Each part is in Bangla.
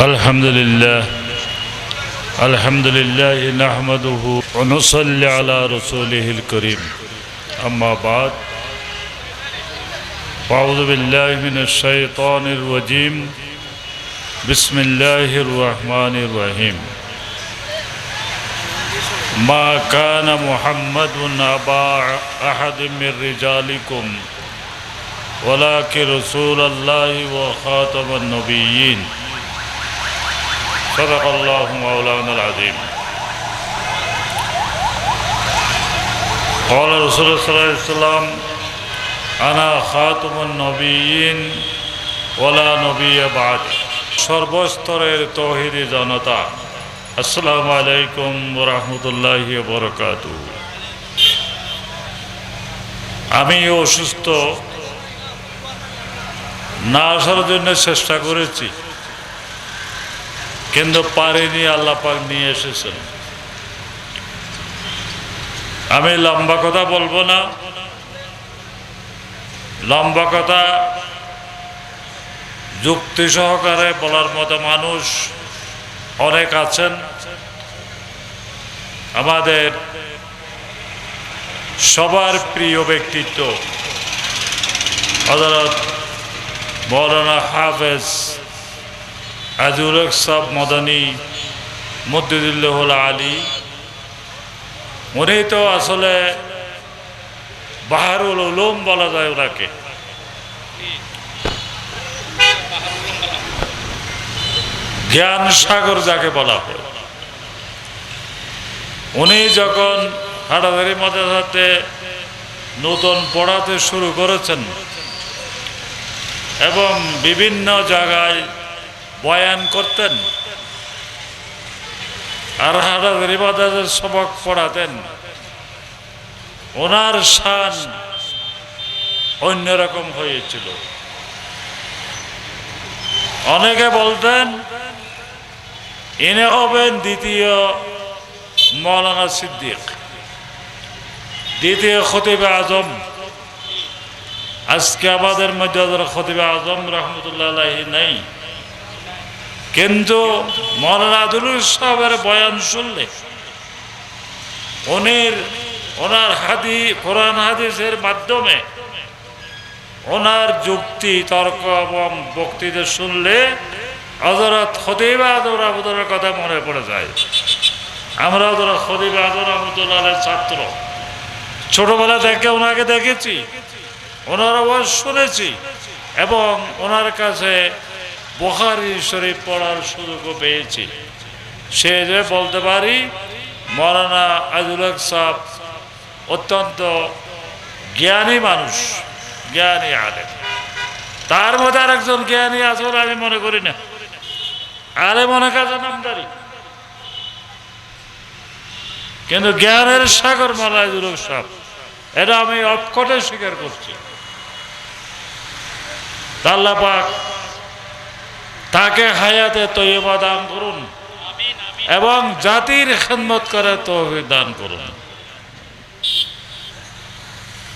الحمد لله نحمده ونصلي على رسوله الكريم أما بعد أعوذ بالله من الشيطان الرجيم بسم الله الرحمن الرحيم ما كان محمد أبا أحد من رجالكم ولكن رسول الله وخاتم النبيين صدق الله مولانا العظيم قال رسول الله صلى الله عليه وسلم أنا خاتم النبيين ولا نبي بعد সর্বস্তরের তৌহিদি জনতা আসসালামু আলাইকুম ওয়া রাহমাতুল্লাহি ওয়া বারাকাতুহু। আমি অসুস্থ, না আসার জন্য চেষ্টা করেছি কিন্তু পারিনি, আল্লাহ পাক নিয়ে এসেছেন। আমি লম্বা কথা বলবো না, লম্বা কথা যুক্তি সহকারে বলার মতো মানুষ অনেক আছেন। আমাদের সবার প্রিয় ব্যক্তিত্ব হযরত মৌলানা হাফেজ আজিজুল হক সাহেব মদনী মুদ্দিদুল্লাহুল আলী, উনি তো আসলে বাহরুল উলুম বলা যায় ওনাকে। জ্ঞান সাগর যাকে বলা হয়। উনি যখন হাটাজারি মাদ্রাসাতে নতুন পড়াতে শুরু করেছেন এবং বিভিন্ন জায়গায় বয়ান করতেন আর হাটাজারি মাদ্রাসার সবক পড়াতেন, ওনার শান অন্যরকম হয়েছিল। অনেকে বলতেন ইনি হবেন দ্বিতীয় মৌলানা সিদ্দিক, দ্বিতীয় খতিবে আজম। আজকে আমাদের মধ্যে খতিবে আজম রহমতুল্লাহ আলাইহি নাই, কিন্তু মৌলানা আব্দুল সাহেবের বয়ান শুনলে ওনার কোরআন হাদিসের মাধ্যমে ওনার যুক্তি তর্ক এবং বক্তৃতা শুনলে হযরত খতিব আজম রহমতুল্লাহর কথা মনে পড়ে যায়। আমরা হযরত খতিব আজম রহমতুল্লাহর ছাত্র, ছোটবেলা থেকে ওনাকে দেখেছি, ওনার আওয়াজ শুনেছি এবং ওনার কাছে বুখারী শরীফ পড়ার সুযোগও পেয়েছি। সে যে বলতে পারি মৌলানা আজিজুল হক সাহেব অত্যন্ত জ্ঞানী মানুষ, জ্ঞানী আলেম। তার মধ্যে আরেকজন জ্ঞানী আছে আমি মনে করি না, আলেম অনেক আছে নামদারি, কিন্তু জ্ঞানের সাগর মৌলানা আজিজুল হক সাহেব, এটা আমি অকপটে স্বীকার করছি। আল্লাহ পাক তাকে হায়াতে তয়্যিবা দান করুন এবং জাতির খেদমত করে তৌফিক দান করুন।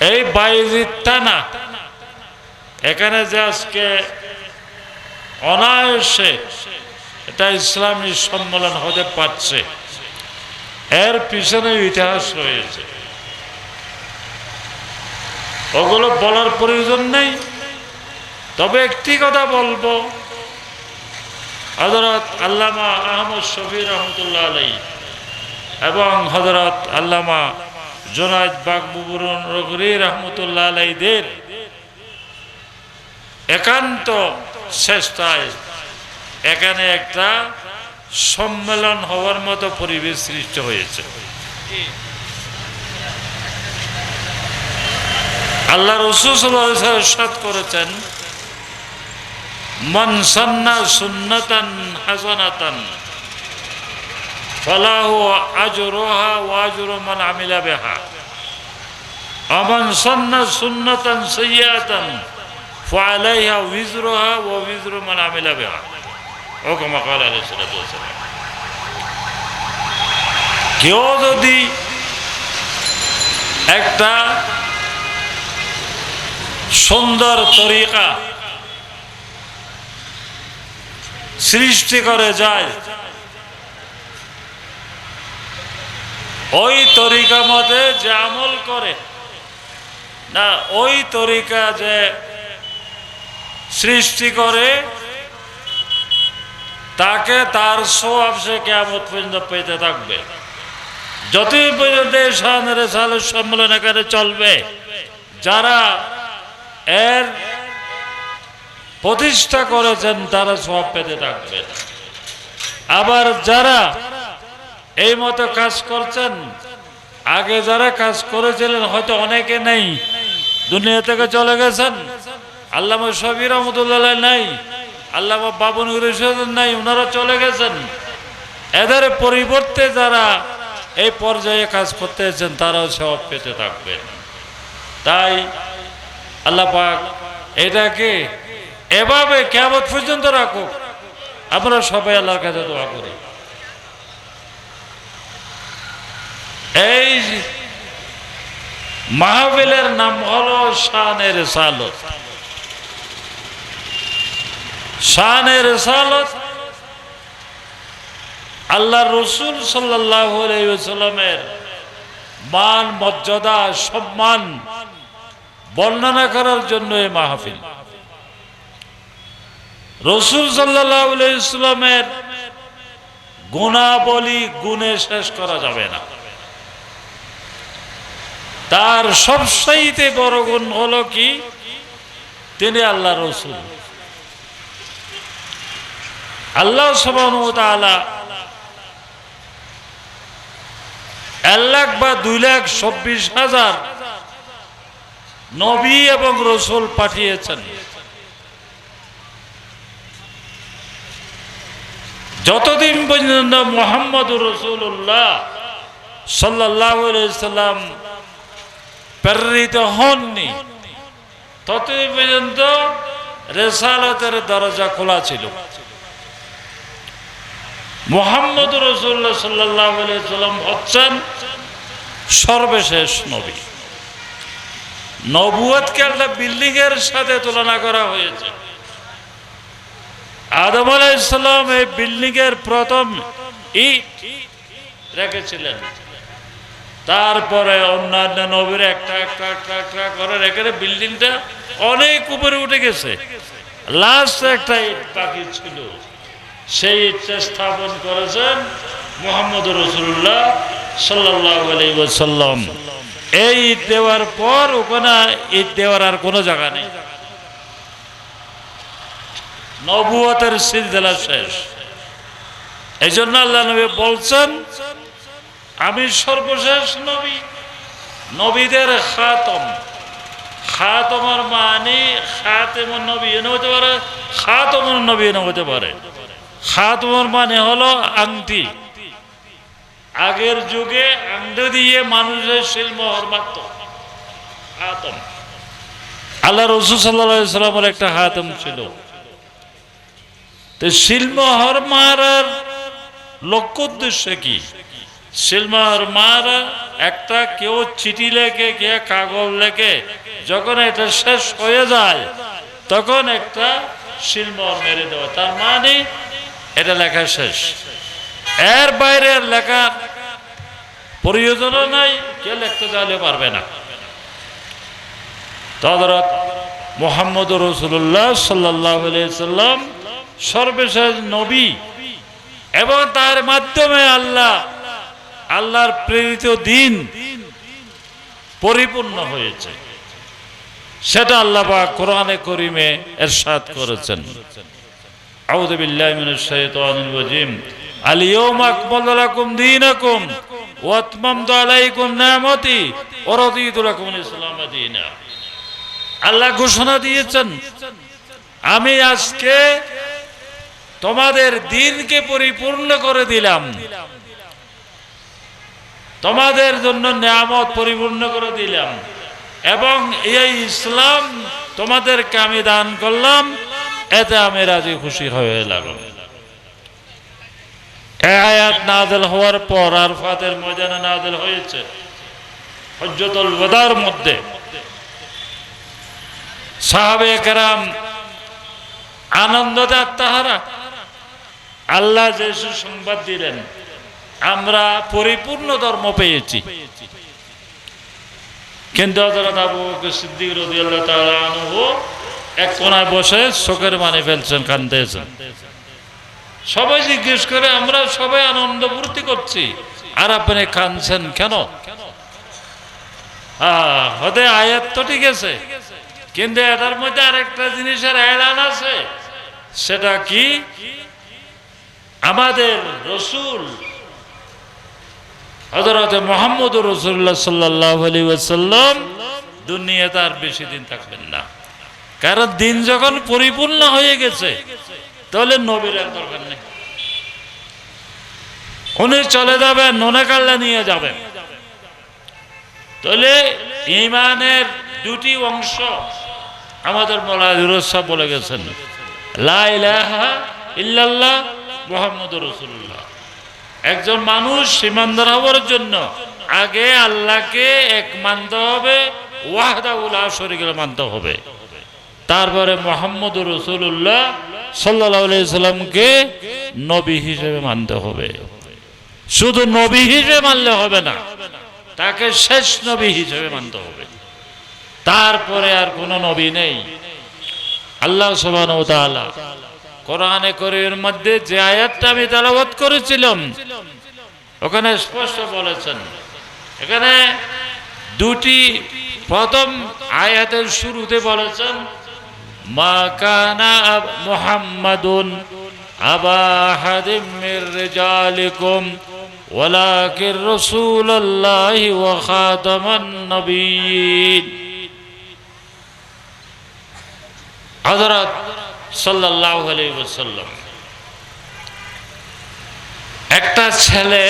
এই বাইজিদটা না, এখানে যে আজকে অনায়াসে এটা ইসলামী সম্মেলন হতে পারছে, এর পিছনে ইতিহাস রয়েছে, ওগুলো বলার প্রয়োজন নেই। তবে একটি কথা বলবো, হযরত আল্লামা আহমদ শফি রহমতুল্লাহ আলাইহি এবং হযরত আল্লামা জুনায়েদ বাকবুরনগরী রহমতুল্লাহ আলাইহিদের একান্ত চেষ্টায় এখানে একটা সম্মেলন হওয়ার মতো পরিবেশ সৃষ্টি হয়েছে। আল্লাহ রাসূল সাল্লাল্লাহু আলাইহি ওয়াসাল্লাম ইরশাদ করেছেন, মান সান্না সুন্নাতান হাসানাতান ফালাহু আজরুহা ওয়া আজরু মান আমিলা বিহা ওয়া মান সান্না সুন্নাতান সাইয়্যাতান ফালাইহা উযরুহা ওয়া উযরু মান আমিলা বিহা ও কামা ক্বালা আলাইহিস সালাতু ওয়াস সালাম। কেউ যদি একটা সুন্দর তরিকা সৃষ্টি করে যায়, ওই তরিকা মতে যে আমল করে না, ওই তরিকা যে সৃষ্টি করে তাকে তার সওয়াব সে কিয়ামত পর্যন্ত পেতে থাকবে। যতই পর্যন্ত শানের রিসালাত সম্মেলন এখানে চলবে, যারা এর প্রতিষ্ঠা করেছেন তারা সওয়াব পেতে থাকবে। আবার যারা এই মতো কাজ করছেন, আগে যারা কাজ করেছিলেন হয়তো অনেকে নেই, দুনিয়া থেকে চলে গেছেন, আল্লামা শফি রহমতুল্লাহ নাই, আল্লামা বাবুনুর রশিদ নাই, ওনারা চলে গেছেন। এদের পরিবর্তে যারা এই পর্যায়ে কাজ করতেছেন তারাও সওয়াব পেতে থাকবেন। তাই আল্লাহ পাক এটাকে এভাবে কিয়ামত পর্যন্ত রাখুক। আমরা সবাই আল্লাহর কাছে দোয়া করি। এই মাহফিলের নাম হলো শানে রিসালাত। শানে রিসালাত আল্লাহর রাসূল সাল্লাল্লাহু আলাইহি ওয়াসাল্লামের মান, মর্যাদা, সম্মান বর্ণনা করার জন্য এই মাহফিল। রাসূল সাল্লাল্লাহু আলাইহি ওয়াসাল্লামের গুণাবলী গুণে শেষ করা যাবে না। তার সবচাইতে বড় গুণ হলো কি, তিনি আল্লাহ রাসূল। আল্লাহ সুবহানাহু ওয়া তাআলা 1,00,000 বা 2,26,000 নবী এবং রাসূল পাঠিয়েছেন। যতদিন পর্যন্ত মুহাম্মদুর রাসূলুল্লাহ সাল্লাল্লাহু আলাইহি ওয়াসাল্লাম প্রেরিত হননি, ততদিন পর্যন্ত রিসালাতের দরজা খোলা ছিল। মুহাম্মদুর রাসূলুল্লাহ সাল্লাল্লাহু আলাইহি ওয়াসাল্লাম হচ্ছেন সর্বশেষ নবী। নবুয়তকে একটা বিল্ডিং এর সাথে তুলনা করা হয়েছে। আদম আলাইহিস সালাম এই বিল্ডিং এর প্রথম ইট রেখেছিলেন, তারপরে অন্যান্য নবীরা একটা একটা একটা একটা করে রেখে বিল্ডিংটা অনেক উপরে উঠে গেছে। লাস্ট একটা ইট বাকি ছিল, সেই ইটটা স্থাপন করেছেন মুহাম্মদুর রাসূলুল্লাহ সাল্লাল্লাহু আলাইহি ওয়াসাল্লাম। এই ইট দেওয়ার পর ওখানে ইট দেওয়ার আর কোনো জায়গা নেই, নবুয়তের সিলসিলা শেষ। এই জন্য আল্লাহ নবী বলছেন, আমি সর্বশেষ নবী, নবীদের খাতম। খাতমের মানে খাতেমুন নবী এনে হতে পারে, খাতমুন নবী এনে হতে পারে। খাতমের মানে হলো আংটি। আগের যুগে আংটি দিয়ে মানুষের শিলমোহর মারত, খাতম। আল্লাহ রাসূল সাল্লাল্লাহু আলাইহি ওয়াসাল্লামের একটা খাতম ছিল। তো শিলমোহর মারার লক্ষ্য উদ্দেশ্য কি? শিলমোহর মারা একটা কেউ চিঠি লেখে, কে কাগজ লেখে, যখন এটা শেষ হয়ে যায় তখন একটা শিলমোহর মেরে দেওয়া, তার মানে এটা লেখা শেষ। এর বাইরে লেখা প্রয়োজনও নাই, কে লিখতে চাইলে পারবে না। হযরত মুহাম্মদুর রাসূলুল্লাহ সাল্লাল্লাহু আলাইহি ওয়াসাল্লাম সর্বশেষ নবী এবং তার মাধ্যমে আল্লাহর প্রেরিত দিন পরিপূর্ণ হয়েছে। সেটা আল্লাহ পাক কোরআনে কারীমে ইরশাদ করেছেন, আউযু বিল্লাহি মিনাশ শাইতানির রাজীম, আল ইয়াওমা আকমালতু লাকুম দীনাকুম ওয়া আতমামতু আলাইকুম নি'মাতি ওয়া রাদিতু লাকুমুল ইসলাম দীনা। আল্লাহ ঘোষণা দিয়েছেন, আমি আজকে তোমাদের দ্বীনকে পরিপূর্ণ করে দিলাম, তোমাদের জন্য নিয়ামত পরিপূর্ণ করে দিলাম, এবং এই ইসলাম তোমাদেরকে আমি দান করলাম, এতে আমি রাজি খুশি হয়ে গেলাম। এই আয়াত নাযিল হওয়ার পর আরফাতের ময়দানে নাযিল হয়েছে, হজ্জতুল ওয়াদার মধ্যে। সাহাবে কেরাম আনন্দতে আত্মহারা, আল্লাহ যে সুসংবাদ দিলেন, আমরা পরিপূর্ণ ধর্ম পেয়েছি। কিন্তু হযরত আবু বকর সিদ্দিক রাদিয়াল্লাহু তাআলা আনহু এক কোনায় বসে চোখের পানি ফেলছেন, কাঁদতেছেন। সবাই জিজ্ঞেস করে, আমরা সবাই আনন্দ ফুর্তি করছি, আর আপনি কাঁদছেন কেন? হতে আয়াত তো ঠিক আছে, কিন্তু এটার মধ্যে আরেকটা জিনিসের এলান আছে। সেটা কি? আমাদের রসুল হযরত মুহাম্মদুর রাসূলুল্লাহ সাল্লাল্লাহু আলাইহি ওয়াসাল্লাম দুনিয়াতে আর বেশি দিন থাকবেন না। কারণ দিন যখন পরিপূর্ণ হয়ে গেছে, তাহলে নবীর আর দরকার নেই। উনি চলে যাবেন, ননেকাল্লা নিয়ে যাবেন। তাহলে ঈমানের দুটি অংশ আমাদের মৌলানা বলে গেছেন, লা ইলাহা ইল্লাল্লাহ মুহাম্মাদুর রাসূলুল্লাহ। একজন মানুষ ঈমানদার হওয়ার জন্য আগে আল্লাহকে এক মানতে হবে, ওয়াহদাহু লা শারীকা লাহু মানতে হবে। তারপরে মুহাম্মাদুর রাসূলুল্লাহ সাল্লাল্লাহু আলাইহি সাল্লামকে নবী হিসেবে মানতে হবে। শুধু নবী হিসেবে মানলে হবে না, তাকে শেষ নবী হিসেবে মানতে হবে। তারপরে আর কোনো নবী নেই। আল্লাহ সুবহানাহু ওয়া তাআলা কোরআনে কারীমের মধ্যে যে আয়াতটা আমি তেলাওয়াত করেছিলাম, ওখানে স্পষ্ট বলেছেন। এখানে দুটি, প্রথম আয়াতের শুরুতে বলেছেন, মা কানা মুহাম্মাদুন আবা আহাদিম মির রিজালিকুম ওয়ালাকিন রাসূলুল্লাহি ওয়া খাতামান নবিয়্যিন। হযরত সাল্লাল্লাহু আলাইহি ওয়াসাল্লাম একটা ছেলে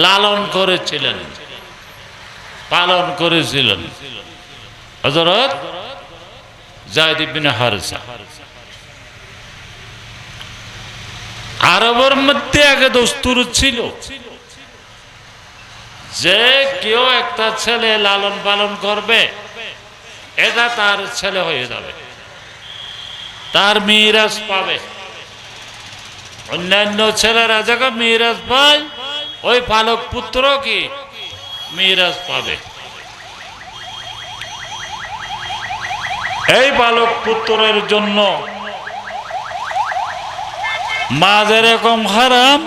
লালন করেছিলেন, পালন করেছিলেন, হযরত যায়েদ ইবনে হারিসা। আরবের মধ্যে আগে দস্তুর ছিল যে কেউ একটা ছেলে লালন পালন করবে, এটা তার ছেলে হয়ে যাবে, তার মিরাস পাবে। অন্যান্য ছেলেরা যখন মিরাস পায়, ওই পালক পুত্র কি মিরাস পাবে। এই বালক পুত্রের জন্য মা যেরকম হারাম,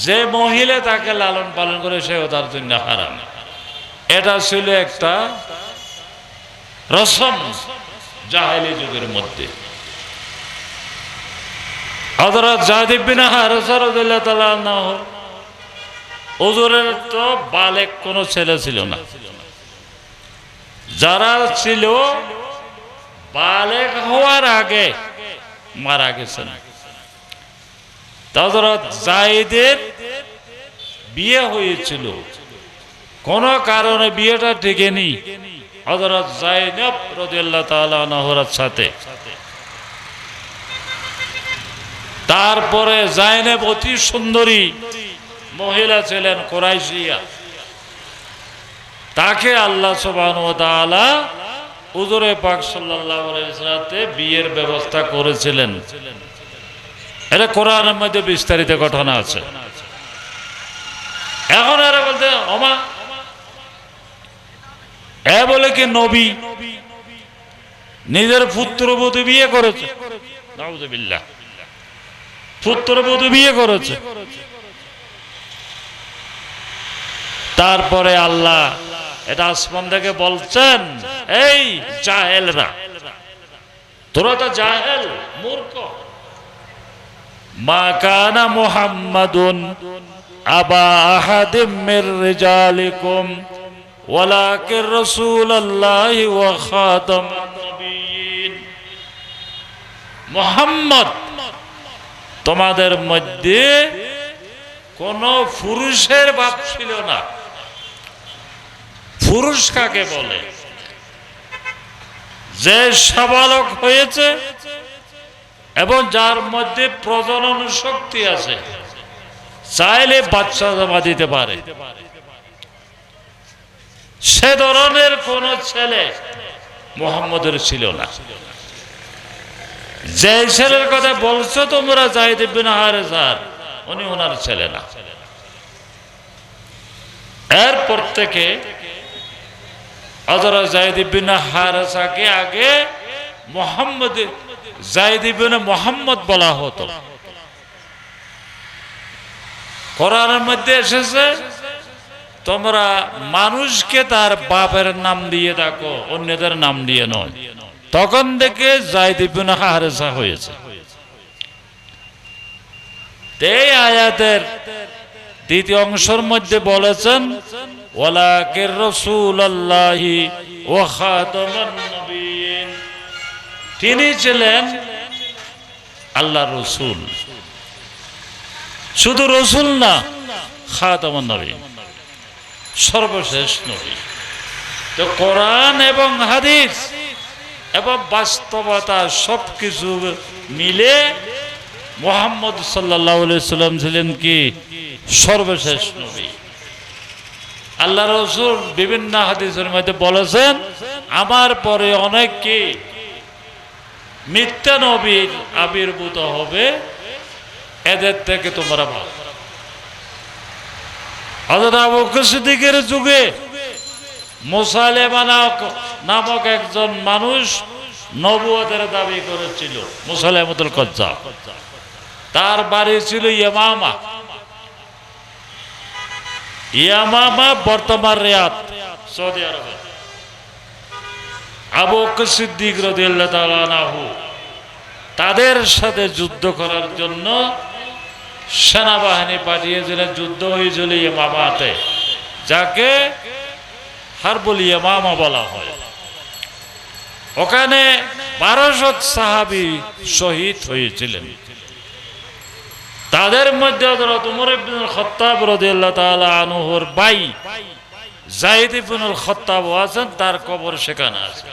যে মহিলা তাকে লালন পালন করে সেও তার জন্য হারাম। এটা ছিল একটা রসম জাহেলি যুগের মধ্যে। হযরত যায়েদ ইবনে হারিসা রাদিয়াল্লাহু তাআলা আনহু, হুজুরের তো বালেক কোনো ছেলে ছিল না। যারা ছিল বালেক হওয়ার আগে মারা গেছেন। হযরত যায়েদের বিয়ে হয়েছিল, কোন কারণে বিয়েটা টিকেনি হযরত যায়েনব রাদিয়াল্লাহু তাআলা আনহার সাথে। তারপরে যায়েনব অতি সুন্দরী মহিলা ছিলেন, কুরাইশিয়া। তাকে আল্লাহ সুবহানাহু ওয়া তাআলা হুজুরে পাক সাল্লাল্লাহু আলাইহি ওয়াসাল্লামতে বিয়ের ব্যবস্থা করেছিলেন। এটা কোরআনের মধ্যে বিস্তারিত ঘটনা আছে। এখন এরা বলতে ওমা এ বলে কি নবী নিজের পুত্রবধূ বিয়ে করেছে? নাউযুবিল্লাহ, পুত্রবধূ বিয়ে করেছে। তারপরে আল্লাহ এটা আসমান থেকে বলছেন, এই জাহেলরা, তোরা তো জাহেল, মূর্খ। মা কানা মুহাম্মাদুন আবা আহাদিম মির রিজালিকুম ওয়ালাকিন রাসূলুল্লাহি ওয়া খাতামান নবিয়্যিন। মুহাম্মদ তোমাদের মধ্যে কোন পুরুষের বাপ ছিল না। পুরুষ কাকে বলে? যে সাবালক হয়েছে এবং যার মধ্যে প্রজনন শক্তি আছে, চাইলে বাচ্চা জমা দিতে পারে, সে ধরনের কোন ছেলে মুহাম্মদের ছিল না। যে ছেলের কথা বলছো তোমরা যায়েদ ইবনে হারেসার, উনি ওনার ছেলে না। এরপর থেকে হযরত যায়েদ ইবনে হারেসাকে আগে মুহাম্মদ, যায়েদ ইবনে মুহাম্মদ বলা হতো। কোরআনের মধ্যে এসেছে তোমরা মানুষকে তার বাপের নাম দিয়ে ডাকো, অন্যদের নাম দিয়ে নয়। তখন থেকে যায়েদ ইবনে হারেসা হয়েছে। এই আয়াতের দ্বিতীয় অংশের মধ্যে বলেছেন ওয়ালাকির রাসূলুল্লাহি ওয়া খাতামান নবিয়্যিন, তিনি ছিলেন আল্লাহর রাসূল, শুধু রাসূল না, খাতামান নবিয়্যিন, সর্বশেষ নবী। তো কোরআন এবং হাদিস এবং বাস্তবতা সবকিছু মিলে মুহাম্মদ সাল্লাল্লাহু আলাইহি সাল্লাম ছিলেন কি সর্বশেষ নবী। আল্লাহ রাসূল বিভিন্ন হাদিসের মধ্যে বলেছেন আমার পরে অনেক কি মিথ্যা নবীর আবির্ভূত হবে, এদের থেকে তোমরা ভালো। হযরত আবু বকর সিদ্দিকের যুগে মুসাইলামা নামক একজন মানুষ নবুয়তের দাবি করেছিল, মুসাইলামাতুল কাজ্জাব। তার বাড়ি ছিল ইয়ামামা। ইয়ামামা বর্তমান রিয়াদ, সৌদি আরবে। আবু বকর সিদ্দিক রাদিয়াল্লাহু তাআলা আনহু তাদের সাথে যুদ্ধ করার জন্য সেনাবাহিনী পাঠিয়েছিলেন। যুদ্ধ হয়েছিল ইয়ামামাতে, যাকে হারবুল ইয়ামামা বলা হয়। ওখানে 1200 সাহাবী শহীদ হয়েছিলেন। তাদের মধ্যে হযরত ওমর ইবনে খাত্তাব রাদিয়াল্লাহু তাআলা আনহুর ভাই যায়েদ ইবনে খাত্তাব আছেন, তার কবর সেখানে আছে।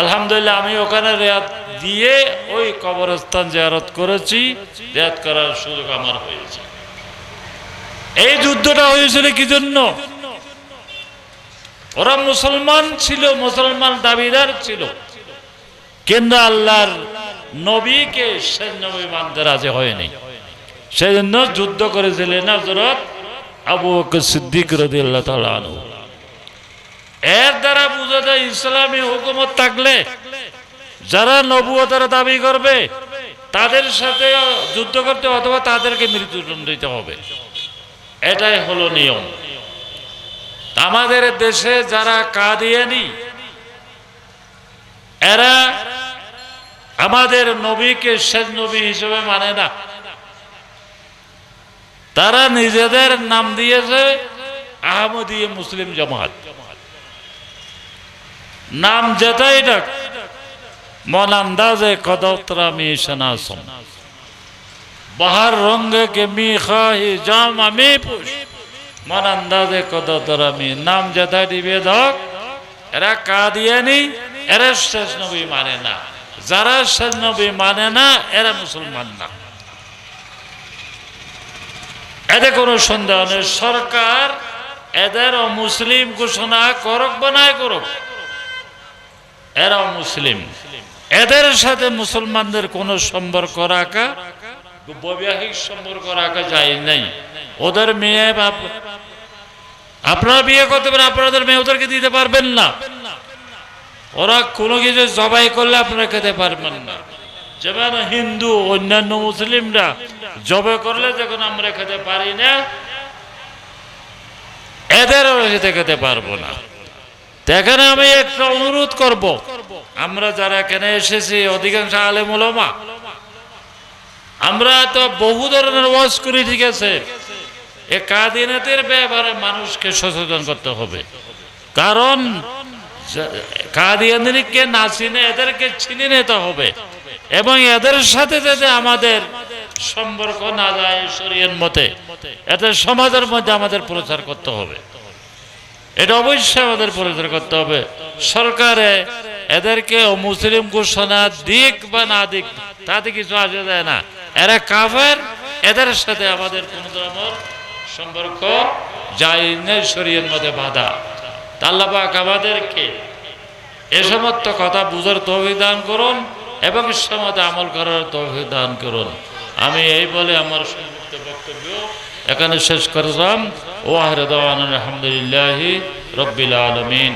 আলহামদুলিল্লাহ আমি ওখানে রিয়াদ দিয়ে ওই কবরস্থান জিয়ারত করেছি, জিয়ারত করার সুযোগ আমার হয়েছে। এই যুদ্ধটা হয়েছিল কি জন্য? ওরা মুসলমান ছিল, মুসলমান দাবিদার ছিল, কিন্তু আল্লাহর নবীকে শেষ নবী মানতে রাজি হয়নি। সেজন্য যুদ্ধ করেছিলেন হযরত আবু বকর সিদ্দিক রাদিয়াল্লাহু তাআলা আনহু। এর দ্বারা বোঝা যায় ইসলামী হুকুমত থাকলে যারা নবুয়তের দাবি করবে তাদের সাথে যুদ্ধ করতে অথবা তাদেরকে মৃত্যুদণ্ড দিতে হবে, এটাই হলো নিয়ম। আমাদের দেশে যারা কাদিয়ানি, এরা আমাদের নবীকে শেষ নবী হিসেবে মানে না। তারা নিজেদের নাম দিয়েছে আহমদীয় মুসলিম জামাত। নাম যেটাই ডাক, মন আন্দাজে কদতরা মি শনাসম, বাহার রঙ্গে কে মি খাহি জাম আমি পুষ, মন আন্দাজে কদতরা মি, নাম যেটাই দিবে ধক। এরা কাদিয়ানি, এরা শেষ নবী মানে না। যারা শেষ নবী মানে না এরা মুসলমান না, এতে কোনো সন্দেহ নেই। সরকার এদের মুসলিম ঘোষণা করুক বা নাই করুক, এরা মুসলিম। এদের সাথে মুসলমানদের কোনো সম্পর্ক রাখা, বৈবাহিক সম্পর্ক রাখা যায় নাই। ওদের মেয়ে আপনারা বিয়ে করতে পারেন, আপনাদের মেয়ে ওদেরকে দিতে পারবেন না। ওরা কোনো কিছু জবাই করলে আপনারা খেতে পারবেন না। যেমন হিন্দু অন্যান্য মুসলিমরা জবাই করলে যখন আমরা খেতে পারি না, এদেরও খেতে পারবো না। এখানে আমি একটা অনুরোধ করব, আমরা যারা এখানে এসেছি অধিকাংশ আলেম উলামা, আমরা তো বহু ধরনের ওয়াজ করি, ঠিক আছে। এই কাদিয়াতের ব্যাপারে মানুষকে সচেতন করতে হবে, কারণ কাদিয়ানিকে না চিনে এদেরকে চিনে নিতে হবে, এবং এদের সাথে যাতে আমাদের সম্পর্ক না যায় শরীয়ত মতে, এতে সমাজের মধ্যে আমাদের প্রচার করতে হবে। এটা অবশ্যই আমাদের প্রচার করতে হবে। সরকারে এদেরকে মুসলিম ঘোষণা দিক বা না দিক তাতে কিছু আসে যায় না। এরা কাফের, এদের সাথে আমাদের কোন ধরনের সম্পর্ক যায় না, শরীয়তের মধ্যে বাধা। আল্লাহ পাক আমাদেরকে এ সমস্ত কথা বুঝার তৌফিক দান করুন এবং ইসলামতে আমল করার তৌফিক দান করুন। আমি এই বলে আমার সংক্ষিপ্ত বক্তব্য এখানে শেষ করলাম। ওয়াহির দাওয়ানা আলহামদুলিল্লাহি রাব্বিল আলামিন।